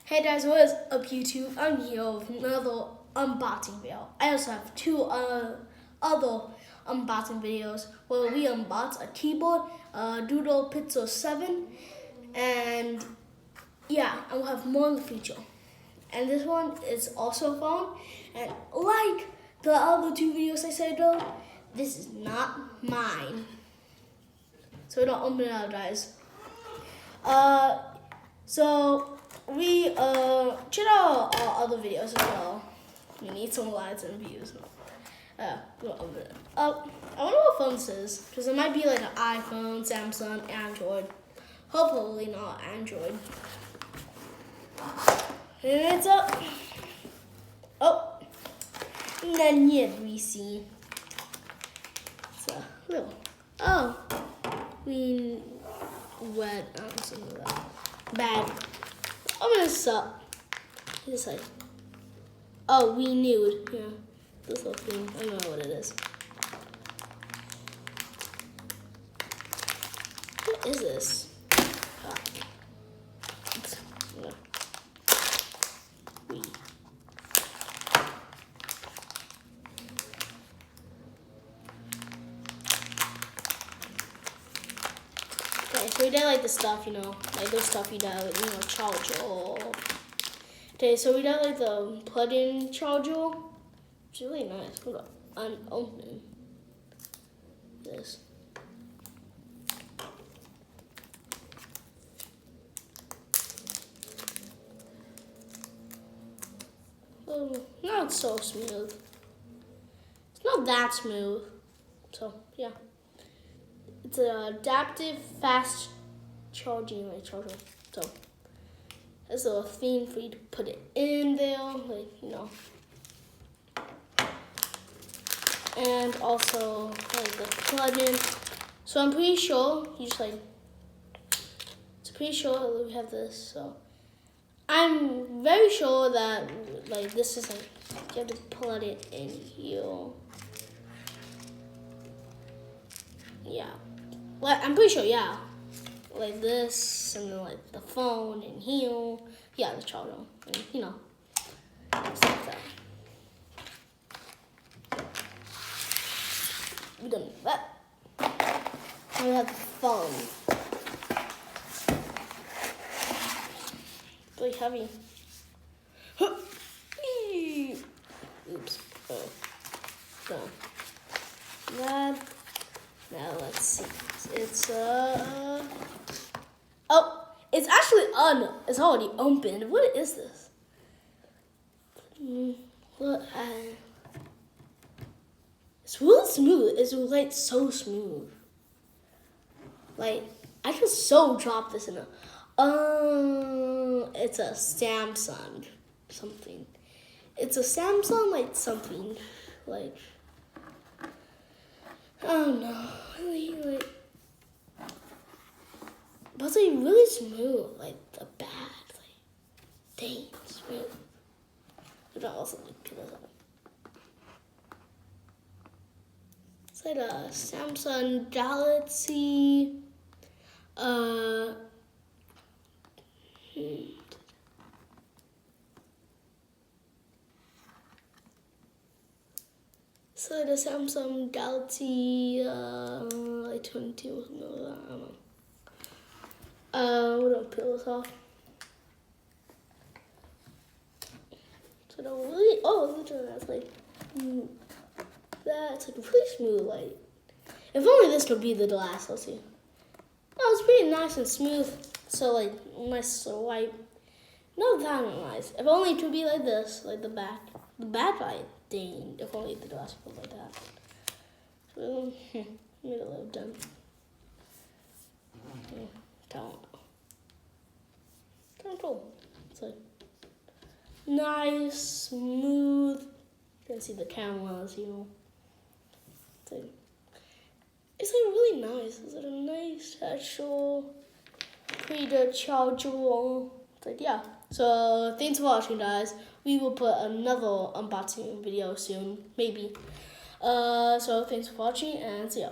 Hey guys, what is up YouTube? I'm here with another unboxing video. I also have two other unboxing videos where we unbox a keyboard, Doodle Pixel 7, and yeah, I will have more in the future. And this one is also a phone, and like the other two videos I said though, this is not mine. So don't open it out, guys. So we check out our other videos as well. We need some likes and views. We'll open it up. I wonder what phone this is, because it might be like an iPhone, Samsung, Android. Hopefully not Android. And it's up. Oh, not yet we see. It's a little. Oh, we wet. Something like that. Bad. Open this up. It's like, oh, we nude. Yeah, this little thing. I don't know what it is. What is this? Okay, so we did like the stuff, like those stuff you did, charger. Okay, so we got like the plug-in charger. It's really nice. Hold on, unopened. This. Not so smooth. It's not that smooth. So yeah, it's an adaptive fast charging charger. So there's a little thing for you to put it in there, and also like the plug-in. So I'm pretty sure you just it's pretty sure we have this. So I'm very sure that this is you have to plug it in here. Yeah, well, I'm pretty sure, yeah. Like this, and then like the phone in here. Yeah, the charger, and stuff like that. We done that. Now we have the phone. Really heavy. Oops. Oh. Done. That. Now let's see. It's oh, it's actually it's already opened. What is this? It's really smooth. It's like so smooth. Like I could so drop this in a it's a Samsung something. It's a Samsung something I don't know. Really but it's really smooth, the bad, dang smooth. I don't also peel this up. It's like a Samsung Galaxy. So the Samsung Galaxy 22 or something like that. I don't know. We're gonna peel this off. So the really look at that. That's really smooth. If only this could be the glass. Let's see. Oh, it's pretty nice and smooth. So nice to wipe. Not that nice. If only it could be like this, the back. The back dang. If only the glass was like that. So made a little done. Don't cool. It's nice, smooth. You can see the cameras, It's really nice. It's a nice actual pretty good charger. Yeah. So thanks for watching, guys. We will put another unboxing video soon, maybe. So thanks for watching and see ya.